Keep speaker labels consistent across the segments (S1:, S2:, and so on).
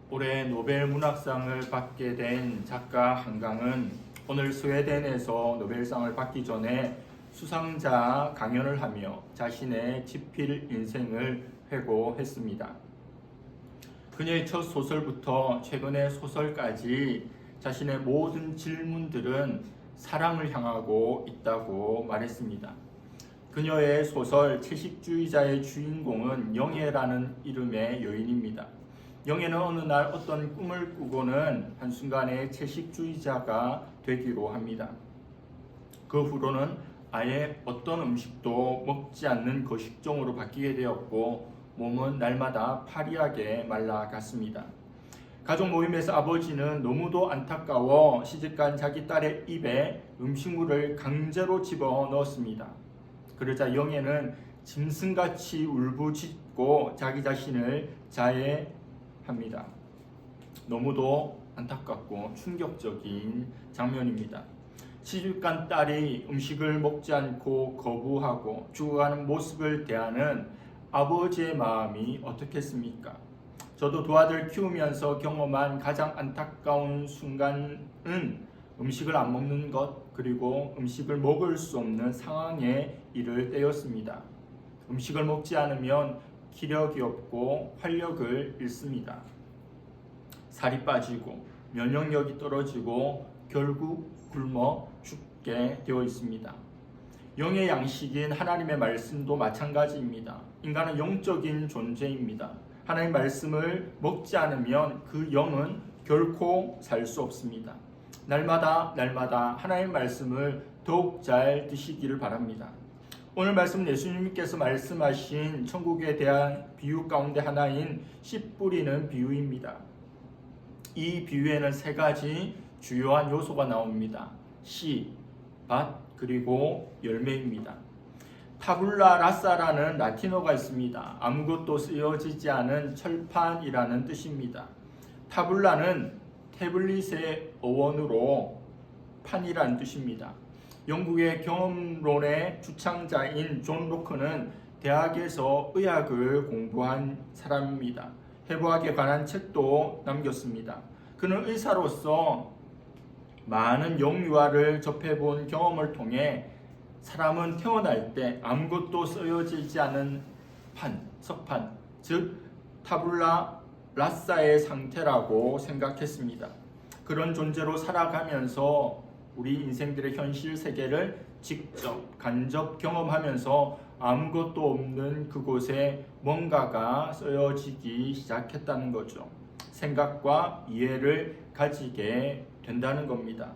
S1: 올해 노벨 문학상을 받게 된 작가 한강은 오늘 스웨덴에서 노벨상을 받기 전에 수상자 강연을 하며 자신의 지필 인생을 회고했습니다. 그녀의 첫 소설부터 최근의 소설까지 자신의 모든 질문들은 사랑을 향하고 있다고 말했습니다. 그녀의 소설 채식주의자의 주인공은 영애라는 이름의 여인입니다. 영애는 어느 날 어떤 꿈을 꾸고는 한순간에 채식주의자가 되기로 합니다. 그 후로는 아예 어떤 음식도 먹지 않는 거식종으로 바뀌게 되었고 몸은 날마다 파리하게 말라갔습니다. 가족 모임에서 아버지는 너무도 안타까워 시집간 자기 딸의 입에 음식물을 강제로 집어넣었습니다. 그러자 영애는 짐승같이 울부짖고 자기 자신을 자해합니다. 너무도 안타깝고 충격적인 장면입니다. 시집간 딸이 음식을 먹지 않고 거부하고 죽어가는 모습을 대하는 아버지의 마음이 어떻겠습니까? 저도 두 아들 키우면서 경험한 가장 안타까운 순간은 음식을 안 먹는 것, 그리고 음식을 먹을 수 없는 상황에 이를 때였습니다. 음식을 먹지 않으면 기력이 없고 활력을 잃습니다. 살이 빠지고 면역력이 떨어지고 결국 굶어 죽게 되어 있습니다. 영의 양식인 하나님의 말씀도 마찬가지입니다. 인간은 영적인 존재입니다. 하나님 말씀을 먹지 않으면 그 영은 결코 살 수 없습니다. 날마다 하나님 말씀을 더욱 잘 드시기를 바랍니다. 오늘 말씀은 예수님께서 말씀하신 천국에 대한 비유 가운데 하나인 씨 뿌리는 비유입니다. 이 비유에는 세 가지 주요한 요소가 나옵니다. 씨, 밭, 그리고 열매입니다. 타블라 라사라는 라틴어가 있습니다. 아무것도 쓰여지지 않은 철판이라는 뜻입니다. 타블라는 태블릿의 어원으로 판이라는 뜻입니다. 영국의 경험론의 주창자인 존 로크는 대학에서 의학을 공부한 사람입니다. 해부학에 관한 책도 남겼습니다. 그는 의사로서 많은 영유아를 접해본 경험을 통해 사람은 태어날 때 아무것도 쓰여지지 않은 석판, 즉 타블라 라사의 상태라고 생각했습니다. 그런 존재로 살아가면서 우리 인생들의 현실 세계를 직접 간접 경험하면서 아무것도 없는 그곳에 뭔가가 쓰여지기 시작했다는 거죠. 생각과 이해를 가지게 된다는 겁니다.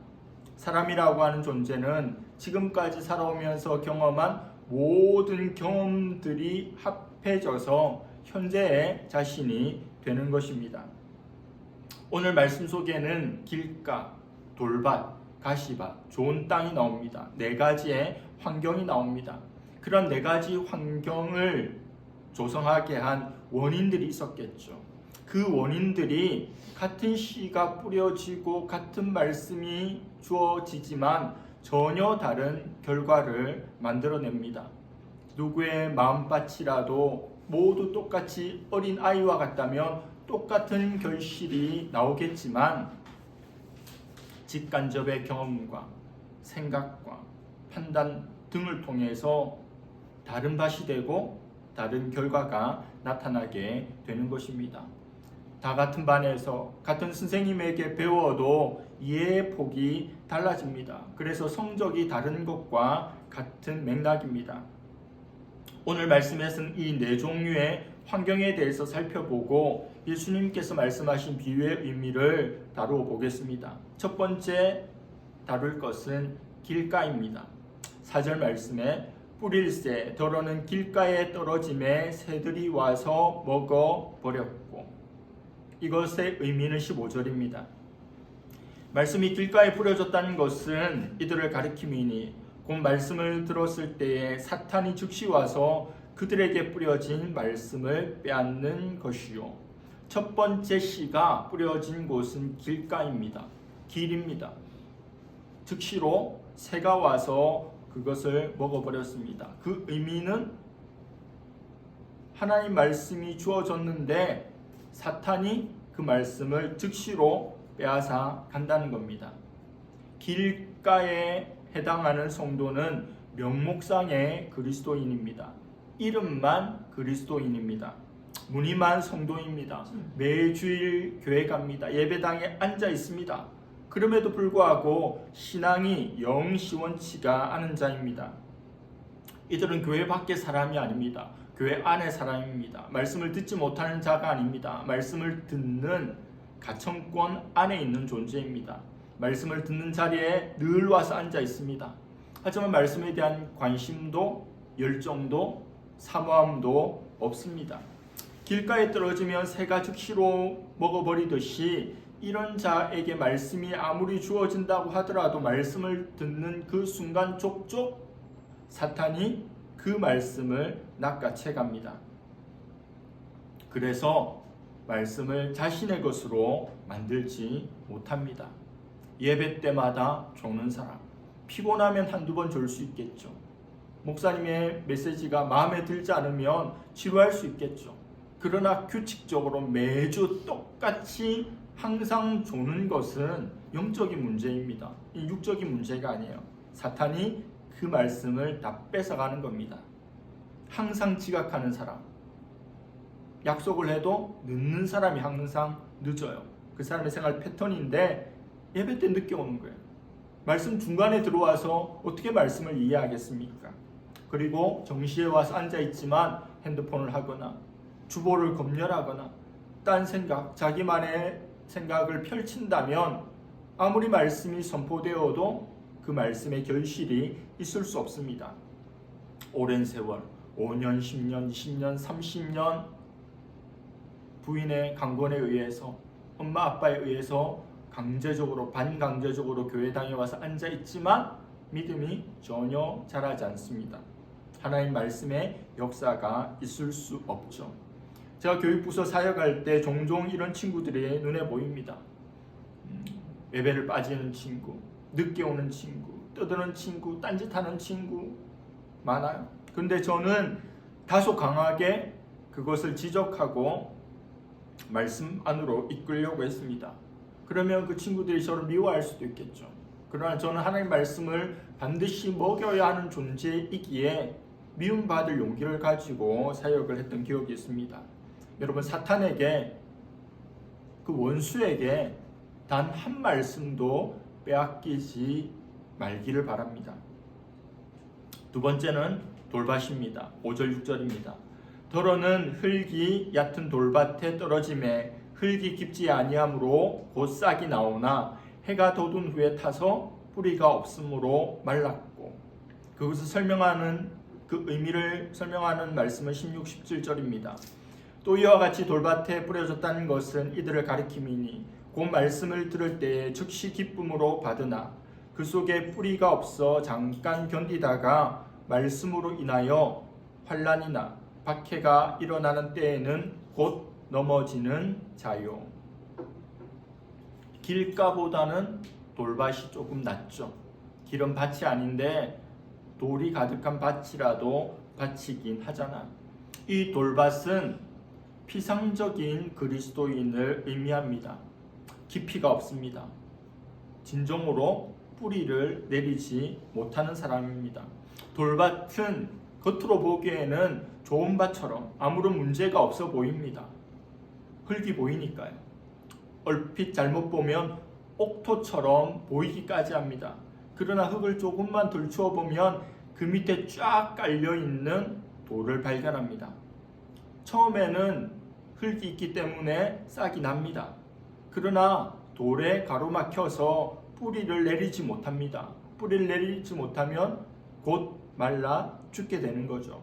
S1: 사람이라고 하는 존재는 지금까지 살아오면서 경험한 모든 경험들이 합해져서 현재의 자신이 되는 것입니다. 오늘 말씀 속에는 길가, 돌밭, 가시밭, 좋은 땅이 나옵니다. 네 가지의 환경이 나옵니다. 그런 네 가지 환경을 조성하게 한 원인들이 있었겠죠. 그 원인들이 같은 씨가 뿌려지고 같은 말씀이 주어지지만 전혀 다른 결과를 만들어냅니다. 누구의 마음밭이라도 모두 똑같이 어린 아이와 같다면 똑같은 결실이 나오겠지만 직간접의 경험과 생각과 판단 등을 통해서 다른 밭이 되고 다른 결과가 나타나게 되는 것입니다. 다 같은 반에서 같은 선생님에게 배워도 이해의 폭이 달라집니다. 그래서 성적이 다른 것과 같은 맥락입니다. 오늘 말씀에서는 이 네 종류의 환경에 대해서 살펴보고 예수님께서 말씀하신 비유의 의미를 다루어 보겠습니다. 첫 번째 다룰 것은 길가입니다. 4절 말씀에 뿌릴새 더러는 길가에 떨어짐에 새들이 와서 먹어버렸고, 이것의 의미는 15절입니다. 말씀이 길가에 뿌려졌다는 것은 이들을 가리킴이니 곧 말씀을 들었을 때에 사탄이 즉시 와서 그들에게 뿌려진 말씀을 빼앗는 것이요. 첫 번째 씨가 뿌려진 곳은 길가입니다. 길입니다. 즉시로 새가 와서 그것을 먹어버렸습니다. 그 의미는 하나님 말씀이 주어졌는데 사탄이 그 말씀을 즉시로 빼앗아 간다는 겁니다. 길가에 해당하는 성도는 명목상의 그리스도인입니다. 이름만 그리스도인입니다. 무늬만 성도입니다. 매주일 교회 갑니다. 예배당에 앉아 있습니다. 그럼에도 불구하고 신앙이 영 시원치가 않은 자입니다. 이들은 교회 밖의 사람이 아닙니다. 교회 안의 사람입니다. 말씀을 듣지 못하는 자가 아닙니다. 말씀을 듣는 가청권 안에 있는 존재입니다. 말씀을 듣는 자리에 늘 와서 앉아 있습니다. 하지만 말씀에 대한 관심도 열정도 사모함도 없습니다. 길가에 떨어지면 새가 즉시로 먹어버리듯이 이런 자에게 말씀이 아무리 주어진다고 하더라도 말씀을 듣는 그 순간 족족 사탄이 그 말씀을 낚아채 갑니다. 그래서 말씀을 자신의 것으로 만들지 못합니다. 예배 때마다 조는 사람, 피곤하면 한두 번 졸 수 있겠죠. 목사님의 메시지가 마음에 들지 않으면 지루할 수 있겠죠. 그러나 규칙적으로 매주 똑같이 항상 조는 것은 영적인 문제입니다. 이 육적인 문제가 아니에요. 사탄이 그 말씀을 다 뺏어가는 겁니다. 항상 지각하는 사람, 약속을 해도 늦는 사람이 항상 늦어요. 그 사람의 생활 패턴인데 예배 때 늦게 오는 거예요. 말씀 중간에 들어와서 어떻게 말씀을 이해하겠습니까? 그리고 정시에 와서 앉아있지만 핸드폰을 하거나 주보를 검열하거나 딴 생각, 자기만의 생각을 펼친다면 아무리 말씀이 선포되어도 그 말씀의 결실이 있을 수 없습니다. 오랜 세월, 5년, 10년, 20년, 30년 부인의 강권에 의해서, 엄마 아빠에 의해서 강제적으로, 반강제적으로 교회당에 와서 앉아있지만 믿음이 전혀 자라지 않습니다. 하나님 말씀의 역사가 있을 수 없죠. 제가 교육부서 사역할 때 종종 이런 친구들이 눈에 보입니다. 예배를 빠지는 친구, 늦게 오는 친구, 떠드는 친구, 딴짓하는 친구 많아요. 근데 저는 다소 강하게 그것을 지적하고 말씀 안으로 이끌려고 했습니다. 그러면 그 친구들이 저를 미워할 수도 있겠죠. 그러나 저는 하나님 말씀을 반드시 먹여야 하는 존재이기에 미움받을 용기를 가지고 사역을 했던 기억이 있습니다. 여러분, 사탄에게, 그 원수에게 단 한 말씀도 빼앗기지 말기를 바랍니다. 두 번째는 돌밭입니다. 5절 6절입니다. 더러는 흙이 얕은 돌밭에 떨어짐에 흙이 깊지 아니하므로 곧 싹이 나오나 해가 돋은 후에 타서 뿌리가 없으므로 말랐고, 그것을 설명하는 그 의미를 설명하는 말씀은 16, 17절입니다. 또 이와 같이 돌밭에 뿌려졌다는 것은 이들을 가리킴이니 곧 말씀을 들을 때에 즉시 기쁨으로 받으나 그 속에 뿌리가 없어 잠깐 견디다가 말씀으로 인하여 환난이나 박해가 일어나는 때에는 곧 넘어지는 자요. 길가보다는 돌밭이 조금 낫죠. 길은 밭이 아닌데 돌이 가득한 밭이라도 밭이긴 하잖아. 이 돌밭은 피상적인 그리스도인을 의미합니다. 깊이가 없습니다. 진정으로 뿌리를 내리지 못하는 사람입니다. 돌밭은 겉으로 보기에는 좋은 밭처럼 아무런 문제가 없어 보입니다. 흙이 보이니까요. 얼핏 잘못 보면 옥토처럼 보이기까지 합니다. 그러나 흙을 조금만 들추어 보면 그 밑에 쫙 깔려있는 돌을 발견합니다. 처음에는 흙이 있기 때문에 싹이 납니다. 그러나 돌에 가로막혀서 뿌리를 내리지 못합니다. 뿌리를 내리지 못하면 곧 말라 죽게 되는 거죠.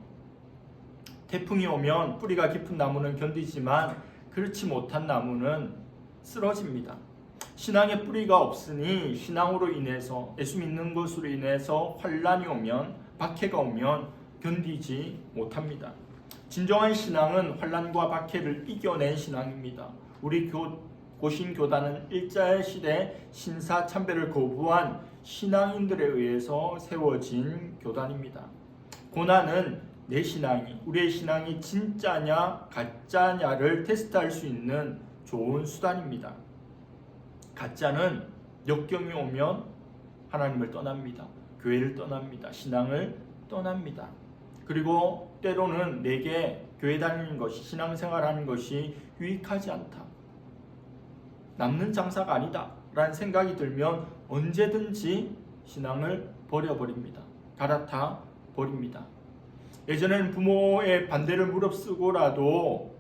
S1: 태풍이 오면 뿌리가 깊은 나무는 견디지만 그렇지 못한 나무는 쓰러집니다. 신앙에 뿌리가 없으니 신앙으로 인해서, 예수 믿는 것으로 인해서 환난이 오면, 박해가 오면 견디지 못합니다. 진정한 신앙은 환난과 박해를 이겨낸 신앙입니다. 우리 고신교단은 일제시대 신사참배를 거부한 신앙인들에 의해서 세워진 교단입니다. 고난은 내 신앙이, 우리의 신앙이 진짜냐 가짜냐를 테스트할 수 있는 좋은 수단입니다. 가짜는 역경이 오면 하나님을 떠납니다. 교회를 떠납니다. 신앙을 떠납니다. 그리고 때로는 내게 교회 다니는 것이, 신앙생활하는 것이 유익하지 않다, 남는 장사가 아니다 라는 생각이 들면 언제든지 신앙을 버려버립니다. 갈아타 버립니다. 예전에는 부모의 반대를 무릅쓰고라도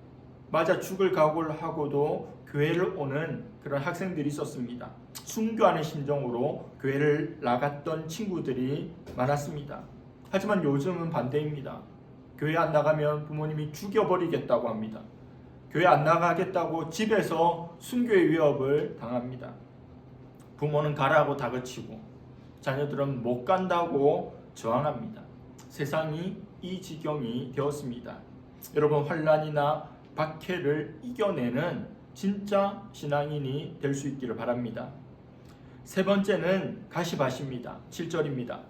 S1: 맞아 죽을 각오를 하고도 교회를 오는 그런 학생들이 있었습니다. 순교하는 심정으로 교회를 나갔던 친구들이 많았습니다. 하지만 요즘은 반대입니다. 교회 안 나가면 부모님이 죽여버리겠다고 합니다. 교회 안 나가겠다고 집에서 순교의 위협을 당합니다. 부모는 가라고 다그치고 자녀들은 못 간다고 저항합니다. 세상이 이 지경이 되었습니다. 여러분, 환난이나 박해를 이겨내는 진짜 신앙인이 될 수 있기를 바랍니다. 세 번째는 가시밭입니다. 7절입니다.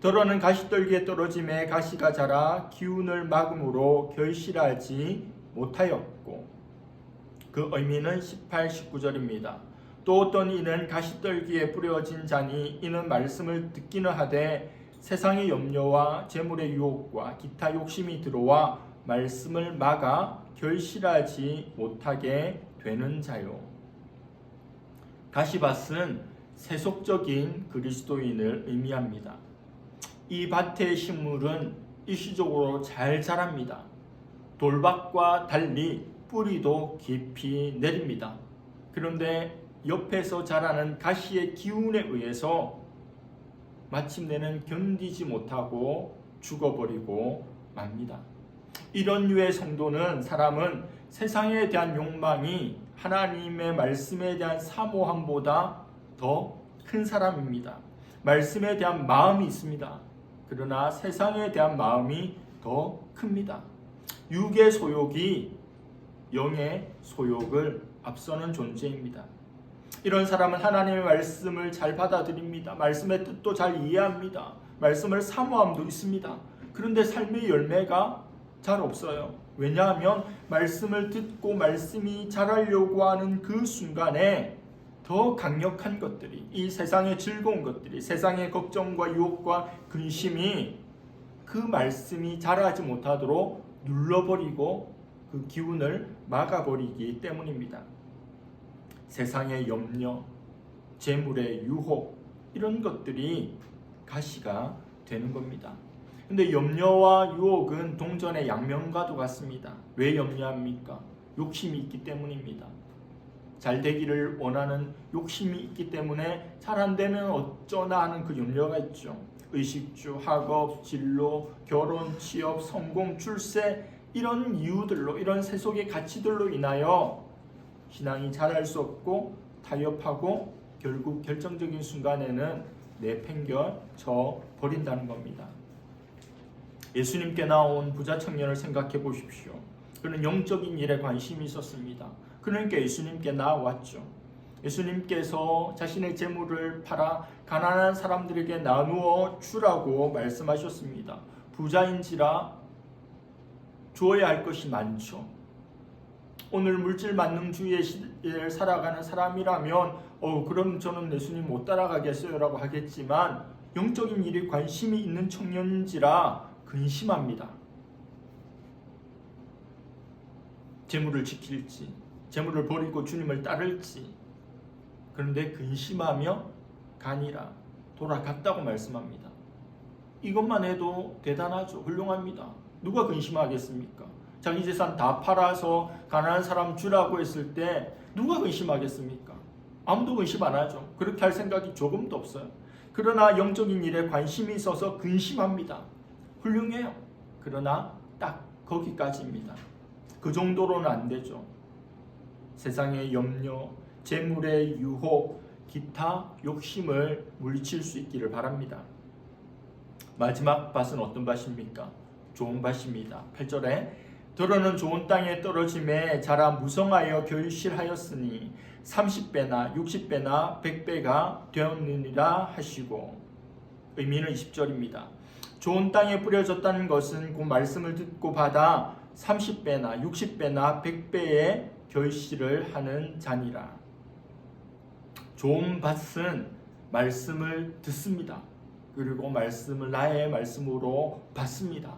S1: 더러는 가시떨기에 떨어짐에 가시가 자라 기운을 막음으로 결실하지 못하였고, 그 의미는 18, 19절입니다. 또 어떤 이는 가시떨기에 뿌려진 자니 이는 말씀을 듣기는 하되 세상의 염려와 재물의 유혹과 기타 욕심이 들어와 말씀을 막아 결실하지 못하게 되는 자요. 가시밭은 세속적인 그리스도인을 의미합니다. 이 밭의 식물은 일시적으로 잘 자랍니다. 돌밭과 달리 뿌리도 깊이 내립니다. 그런데 옆에서 자라는 가시의 기운에 의해서 마침내는 견디지 못하고 죽어버리고 맙니다. 이런 류의 성도는, 사람은 세상에 대한 욕망이 하나님의 말씀에 대한 사모함보다 더 큰 사람입니다. 말씀에 대한 마음이 있습니다. 그러나 세상에 대한 마음이 더 큽니다. 육의 소욕이 영의 소욕을 앞서는 존재입니다. 이런 사람은 하나님의 말씀을 잘 받아들입니다. 말씀의 뜻도 잘 이해합니다. 말씀을 사모함도 있습니다. 그런데 삶의 열매가 잘 없어요. 왜냐하면 말씀을 듣고 말씀이 자라려고 하는 그 순간에 더 강력한 것들이, 이 세상의 즐거운 것들이, 세상의 걱정과 유혹과 근심이 그 말씀이 자라지 못하도록 눌러버리고 그 기운을 막아버리기 때문입니다. 세상의 염려, 재물의 유혹, 이런 것들이 가시가 되는 겁니다. 근데 염려와 유혹은 동전의 양면과도 같습니다. 왜 염려합니까? 욕심이 있기 때문입니다. 잘 되기를 원하는 욕심이 있기 때문에 잘 안 되면 어쩌나 하는 그 염려가 있죠. 의식주, 학업, 진로, 결혼, 취업, 성공, 출세, 이런 이유들로, 이런 세속의 가치들로 인하여 신앙이 자랄 수 없고 타협하고 결국 결정적인 순간에는 내팽겨쳐 버린다는 겁니다. 예수님께 나온 부자 청년을 생각해 보십시오. 그는 영적인 일에 관심이 있었습니다. 그러니까 예수님께 나왔죠. 예수님께서 자신의 재물을 팔아 가난한 사람들에게 나누어 주라고 말씀하셨습니다. 부자인지라 주어야 할 것이 많죠. 오늘 물질 만능주의의 시대를 살아가는 사람이라면 그럼 저는 예수님 못 따라가겠어요 라고 하겠지만, 영적인 일에 관심이 있는 청년인지라 근심합니다. 재물을 지킬지, 재물을 버리고 주님을 따를지. 그런데 근심하며 가니라 돌아갔다고 말씀합니다. 이것만 해도 대단하죠. 훌륭합니다. 누가 근심하겠습니까? 자기 재산 다 팔아서 가난한 사람 주라고 했을 때 누가 근심하겠습니까? 아무도 근심 안 하죠. 그렇게 할 생각이 조금도 없어요. 그러나 영적인 일에 관심이 있어서 근심합니다. 훌륭해요. 그러나 딱 거기까지입니다. 그 정도로는 안 되죠. 세상의 염려, 재물의 유혹, 기타 욕심을 물리칠 수 있기를 바랍니다. 마지막 밭은 어떤 밭입니까? 좋은 밭입니다. 8절에 더러는 좋은 땅에 떨어짐에 자라 무성하여 결실하였으니 30배나 60배나 100배가 되었느니라 하시고, 의미는 20절입니다. 좋은 땅에 뿌려졌다는 것은 그 말씀을 듣고 받아 30배나 60배나 100배의 결실을 하는 자니라. 좋은 밭은 말씀을 듣습니다. 그리고 말씀을 나의 말씀으로 받습니다.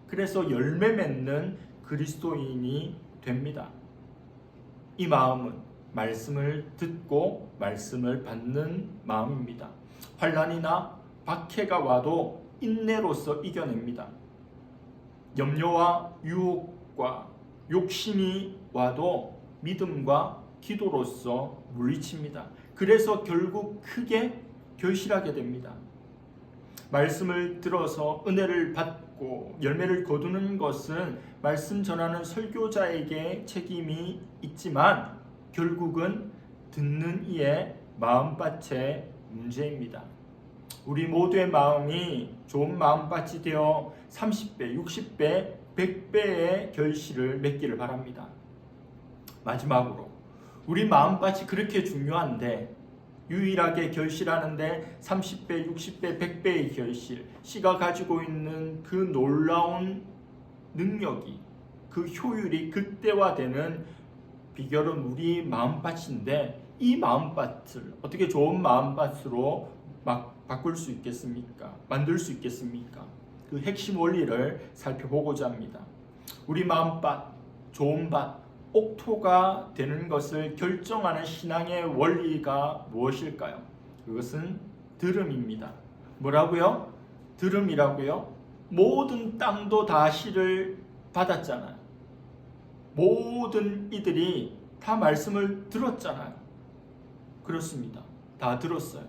S1: 그래서 열매 맺는 그리스도인이 됩니다. 이 마음은 말씀을 듣고 말씀을 받는 마음입니다. 환난이나 박해가 와도 인내로서 이겨냅니다. 염려와 유혹과 욕심이 와도 믿음과 기도로서 물리칩니다. 그래서 결국 크게 결실하게 됩니다. 말씀을 들어서 은혜를 받고 열매를 거두는 것은 말씀 전하는 설교자에게 책임이 있지만 결국은 듣는 이의 마음밭의 문제입니다. 우리 모두의 마음이 좋은 마음밭이 되어 30배, 60배, 100배의 결실을 맺기를 바랍니다. 마지막으로 우리 마음밭이 그렇게 중요한데 유일하게 결실하는데 30배, 60배, 100배의 결실, 씨가 가지고 있는 그 놀라운 능력이, 그 효율이 극대화되는 비결은 우리 마음밭인데 이 마음밭을 어떻게 좋은 마음밭으로 바꿀 수 있겠습니까? 만들 수 있겠습니까? 그 핵심 원리를 살펴보고자 합니다. 우리 마음밭, 좋은 밭, 옥토가 되는 것을 결정하는 신앙의 원리가 무엇일까요? 그것은 들음입니다. 뭐라고요? 들음이라고요? 모든 땅도 다 씨를 받았잖아요. 모든 이들이 다 말씀을 들었잖아요. 그렇습니다. 다 들었어요.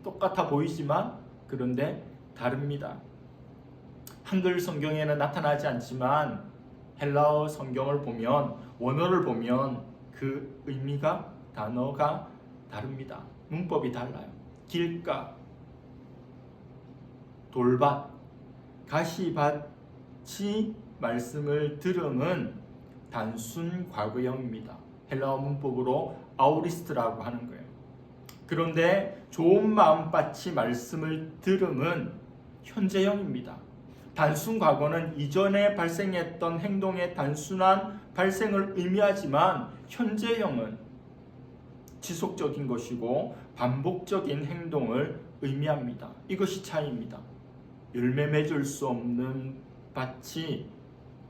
S1: 똑같아 보이지만 그런데 다릅니다. 한글 성경에는 나타나지 않지만 헬라어 성경을 보면, 원어를 보면 그 의미가, 단어가 다릅니다. 문법이 달라요. 길가, 돌밭, 가시밭이 말씀을 들음은 단순 과거형입니다. 헬라어 문법으로 아우리스트라고 하는 거예요. 그런데 좋은 마음밭이 말씀을 들음은 현재형입니다. 단순 과거는 이전에 발생했던 행동의 단순한 발생을 의미하지만 현재형은 지속적인 것이고 반복적인 행동을 의미합니다. 이것이 차이입니다. 열매 맺을 수 없는 밭이,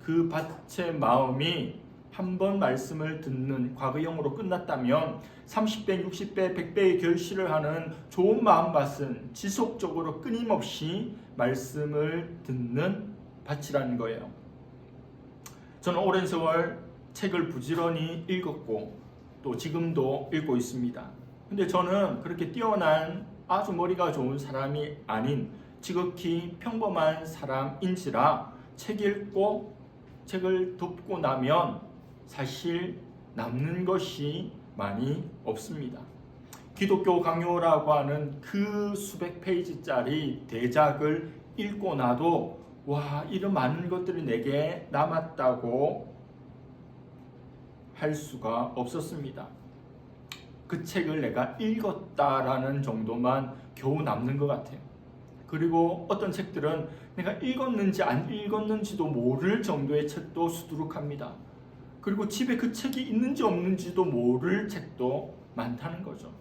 S1: 그 밭의 마음이 한 번 말씀을 듣는 과거형으로 끝났다면 30배, 60배, 100배의 결실을 하는 좋은 마음밭은 지속적으로 끊임없이 말씀을 듣는 밭이라는 거예요. 저는 오랜 세월 책을 부지런히 읽었고 또 지금도 읽고 있습니다. 근데 저는 그렇게 뛰어난 아주 머리가 좋은 사람이 아닌 지극히 평범한 사람인지라 책 읽고 책을 덮고 나면 사실 남는 것이 많이 없습니다. 기독교 강요라고 하는 그 수백 페이지짜리 대작을 읽고 나도 와, 이런 많은 것들이 내게 남았다고 할 수가 없었습니다. 그 책을 내가 읽었다라는 정도만 겨우 남는 것 같아요. 그리고 어떤 책들은 내가 읽었는지 안 읽었는지도 모를 정도의 책도 수두룩합니다. 그리고 집에 그 책이 있는지 없는지도 모를 책도 많다는 거죠.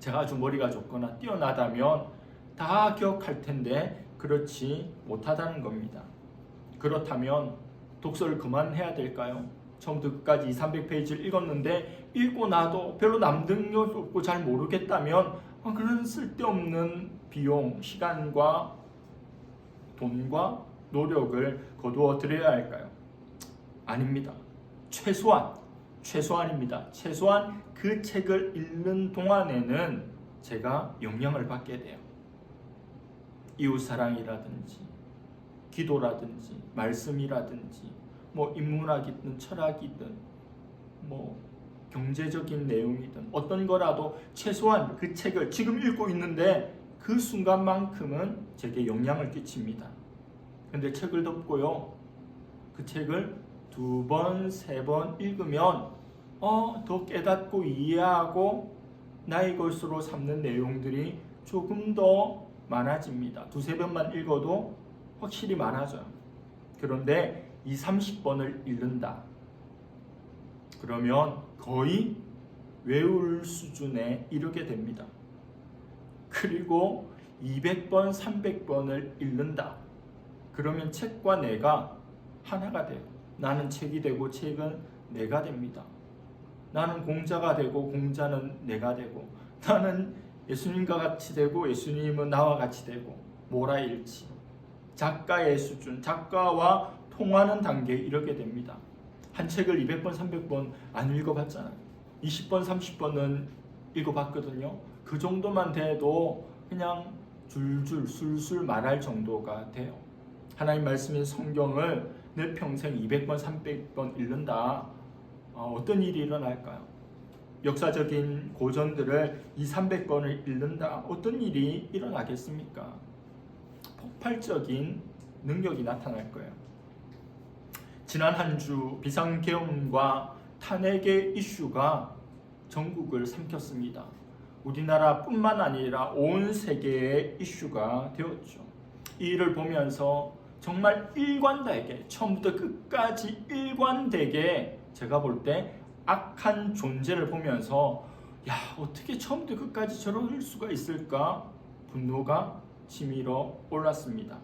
S1: 제가 아주 머리가 좋거나 뛰어나다면 다 기억할 텐데 그렇지 못하다는 겁니다. 그렇다면 독서를 그만해야 될까요? 처음부터 끝까지 200~300페이지를 읽었는데 읽고 나도 별로 남는 것 없고 잘 모르겠다면 그런 쓸데없는 비용, 시간과 돈과 노력을 거두어 드려야 할까요? 아닙니다. 최소한입니다. 최소한 그 책을 읽는 동안에는 제가 영향을 받게 돼요. 이웃사랑이라든지 기도라든지 말씀이라든지 인문학이든 철학이든 경제적인 내용이든 어떤 거라도 최소한 그 책을 지금 읽고 있는데 그 순간만큼은 제게 영향을 끼칩니다. 근데 책을 덮고요, 그 책을 2번, 3번 읽으면 더 깨닫고 이해하고 나의 것으로 삼는 내용들이 조금 더 많아집니다. 2~3번만 읽어도 확실히 많아져요. 그런데 30번을 읽는다. 그러면 거의 외울 수준에 이르게 됩니다. 그리고 200번, 300번을 읽는다. 그러면 책과 내가 하나가 돼요. 나는 책이 되고 책은 내가 됩니다. 나는 공자가 되고 공자는 내가 되고, 나는 예수님과 같이 되고 예수님은 나와 같이 되고, 모라일치 작가의 수준, 작가와 통하는 단계에 이르게 됩니다. 한 책을 200번, 300번 안 읽어봤잖아요. 20번, 30번은 읽어봤거든요. 그 정도만 돼도 그냥 줄줄 술술 말할 정도가 돼요. 하나님 말씀인 성경을 내 평생 200번, 300번 읽는다. 어떤 일이 일어날까요? 역사적인 고전들을 200~300번을 읽는다. 어떤 일이 일어나겠습니까? 폭발적인 능력이 나타날 거예요. 지난 한 주 비상계엄과 탄핵의 이슈가 전국을 삼켰습니다. 우리나라뿐만 아니라 온 세계의 이슈가 되었죠. 이 일을 보면서 정말 일관되게, 처음부터 끝까지 일관되게 제가 볼 때 악한 존재를 보면서, 야, 어떻게 처음부터 끝까지 저럴 수가 있을까? 분노가 치밀어 올랐습니다.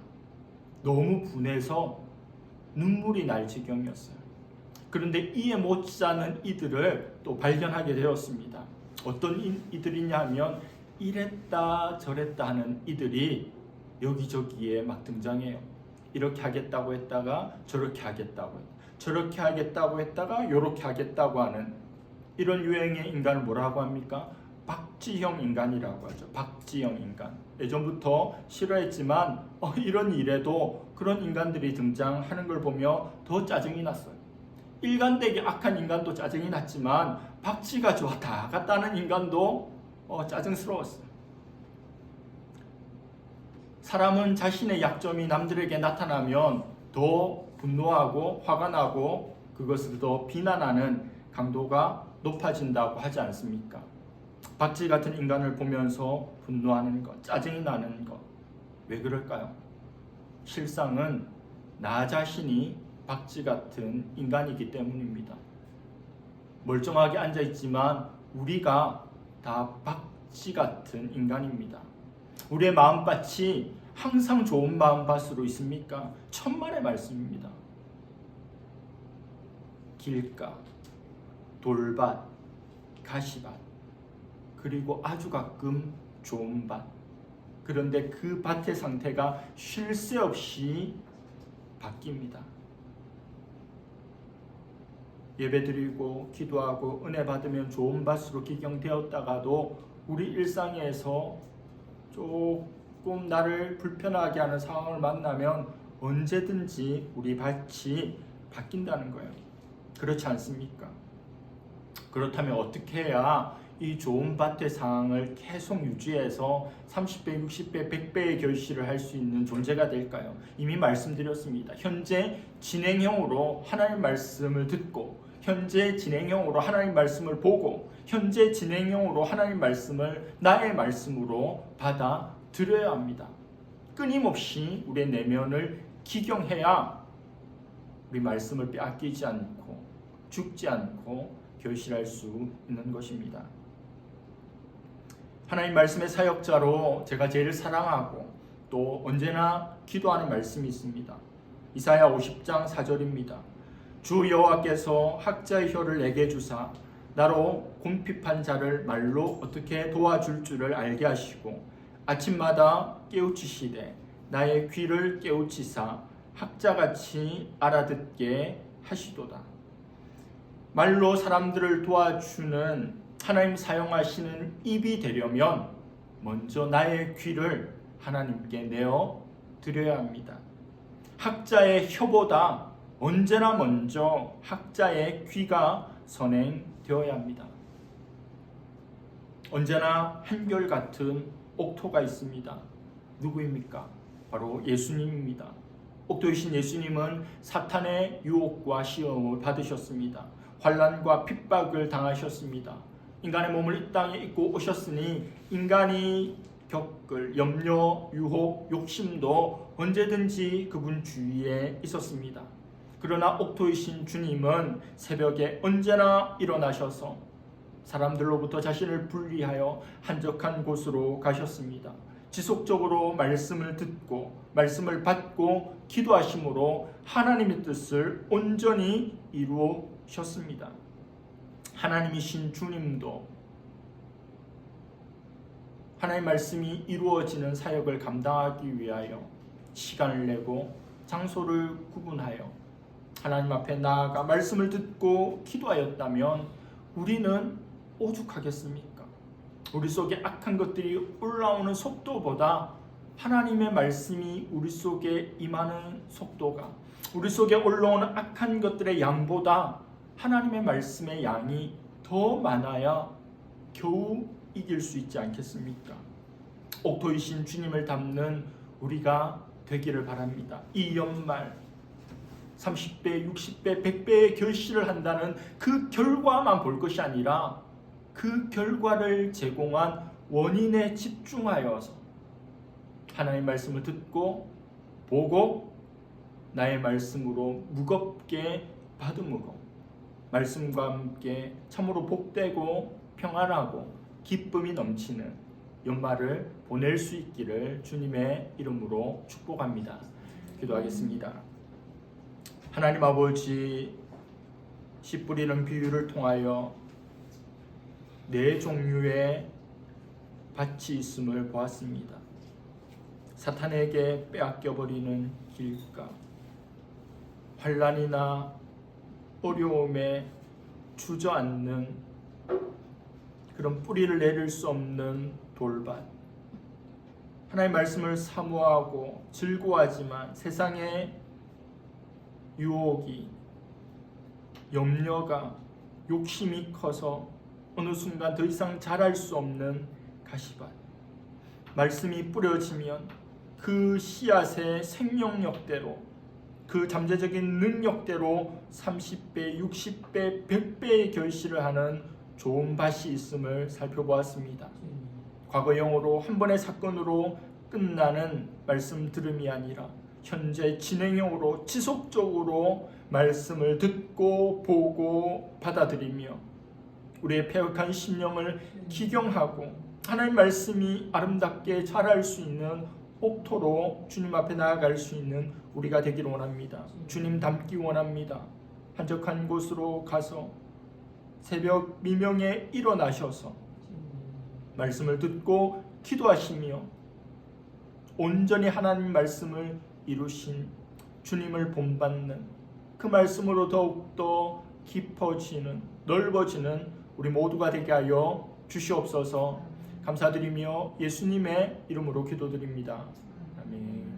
S1: 너무 분해서 눈물이 날 지경이었어요. 그런데 이에 못사는 이들을 또 발견하게 되었습니다. 어떤 이들이냐 하면 이랬다 저랬다 하는 이들이 여기저기에 막 등장해요. 이렇게 하겠다고 했다가 저렇게 하겠다고 했다. 저렇게 하겠다고 했다가 이렇게 하겠다고 하는 이런 유행의 인간을 뭐라고 합니까? 박지형 인간이라고 하죠. 박지형 인간. 예전부터 싫어했지만 이런 일에도 그런 인간들이 등장하는 걸 보며 더 짜증이 났어요. 일관되게 악한 인간도 짜증이 났지만 박쥐가 좋았다 갔다는 인간도 짜증스러웠어요. 사람은 자신의 약점이 남들에게 나타나면 더 분노하고 화가 나고 그것을 더 비난하는 강도가 높아진다고 하지 않습니까? 박쥐 같은 인간을 보면서 분노하는 것, 짜증이 나는 것, 왜 그럴까요? 실상은 나 자신이 박쥐 같은 인간이기 때문입니다. 멀쩡하게 앉아있지만 우리가 다 박쥐 같은 인간입니다. 우리의 마음밭이 항상 좋은 마음밭으로 있습니까? 천만의 말씀입니다. 길가, 돌밭, 가시밭, 그리고 아주 가끔 좋은 밭. 그런데 그 밭의 상태가 쉴 새 없이 바뀝니다. 예배드리고 기도하고 은혜 받으면 좋은 밭으로 기경되었다가도 우리 일상에서 조금 나를 불편하게 하는 상황을 만나면 언제든지 우리 밭이 바뀐다는 거예요. 그렇지 않습니까? 그렇다면 어떻게 해야 이 좋은 밭의 상황을 계속 유지해서 30배, 60배, 100배의 결실을 할 수 있는 존재가 될까요? 이미 말씀드렸습니다. 현재 진행형으로 하나님 말씀을 듣고, 현재 진행형으로 하나님 말씀을 보고, 현재 진행형으로 하나님 말씀을 나의 말씀으로 받아들여야 합니다. 끊임없이 우리의 내면을 기경해야 우리 말씀을 빼앗기지 않고 죽지 않고 결실할 수 있는 것입니다. 하나님 말씀의 사역자로 제가 제일 사랑하고 또 언제나 기도하는 말씀이 있습니다. 이사야 50장 4절입니다. 주 여호와께서 학자의 혀를 내게 주사 나로 궁핍한 자를 말로 어떻게 도와줄 줄을 알게 하시고 아침마다 깨우치시되 나의 귀를 깨우치사 학자같이 알아듣게 하시도다. 말로 사람들을 도와주는 하나님 사용하시는 입이 되려면 먼저 나의 귀를 하나님께 내어 드려야 합니다. 학자의 혀보다 언제나 먼저 학자의 귀가 선행되어야 합니다. 언제나 한결같은 옥토가 있습니다. 누구입니까? 바로 예수님입니다. 옥토이신 예수님은 사탄의 유혹과 시험을 받으셨습니다. 환난과 핍박을 당하셨습니다. 인간의 몸을 이 땅에 입고 오셨으니 인간이 겪을 염려, 유혹, 욕심도 언제든지 그분 주위에 있었습니다. 그러나 옥토이신 주님은 새벽에 언제나 일어나셔서 사람들로부터 자신을 분리하여 한적한 곳으로 가셨습니다. 지속적으로 말씀을 듣고 말씀을 받고 기도하심으로 하나님의 뜻을 온전히 이루셨습니다. 하나님이신 주님도 하나님의 말씀이 이루어지는 사역을 감당하기 위하여 시간을 내고 장소를 구분하여 하나님 앞에 나아가 말씀을 듣고 기도하였다면 우리는 오죽하겠습니까? 우리 속에 악한 것들이 올라오는 속도보다 하나님의 말씀이 우리 속에 임하는 속도가, 우리 속에 올라오는 악한 것들의 양보다 하나님의 말씀의 양이 더 많아야 겨우 이길 수 있지 않겠습니까? 옥토이신 주님을 닮는 우리가 되기를 바랍니다. 이 연말 30배, 60배, 100배의 결실을 한다는 그 결과만 볼 것이 아니라 그 결과를 제공한 원인에 집중하여서 하나님의 말씀을 듣고 보고 나의 말씀으로 무겁게 받음으로 말씀과 함께 참으로 복되고 평안하고 기쁨이 넘치는 연말을 보낼 수 있기를 주님의 이름으로 축복합니다. 기도하겠습니다. 하나님 아버지, 씨 뿌리는 비유를 통하여 네 종류의 밭이 있음을 보았습니다. 사탄에게 빼앗겨버리는 길가, 환난이나 어려움에 주저앉는 그런 뿌리를 내릴 수 없는 돌밭, 하나님의 말씀을 사모하고 즐거워하지만 세상의 유혹이, 염려가, 욕심이 커서 어느 순간 더 이상 자랄 수 없는 가시밭, 말씀이 뿌려지면 그 씨앗의 생명력대로, 그 잠재적인 능력대로 30배, 60배, 100배의 결실을 하는 좋은 밭이 있음을 살펴보았습니다. 과거형으로 한 번의 사건으로 끝나는 말씀 들음이 아니라 현재 진행형으로 지속적으로 말씀을 듣고 보고 받아들이며 우리의 패역한 심령을 기경하고 하나님의 말씀이 아름답게 자랄 수 있는 옥토로 주님 앞에 나아갈 수 있는 우리가 되기를 원합니다. 주님 닮기 원합니다. 한적한 곳으로 가서 새벽 미명에 일어나셔서 말씀을 듣고 기도하시며 온전히 하나님 말씀을 이루신 주님을 본받는 그 말씀으로 더욱더 깊어지는 넓어지는 우리 모두가 되게 하여 주시옵소서. 감사드리며 예수님의 이름으로 기도드립니다. 아멘.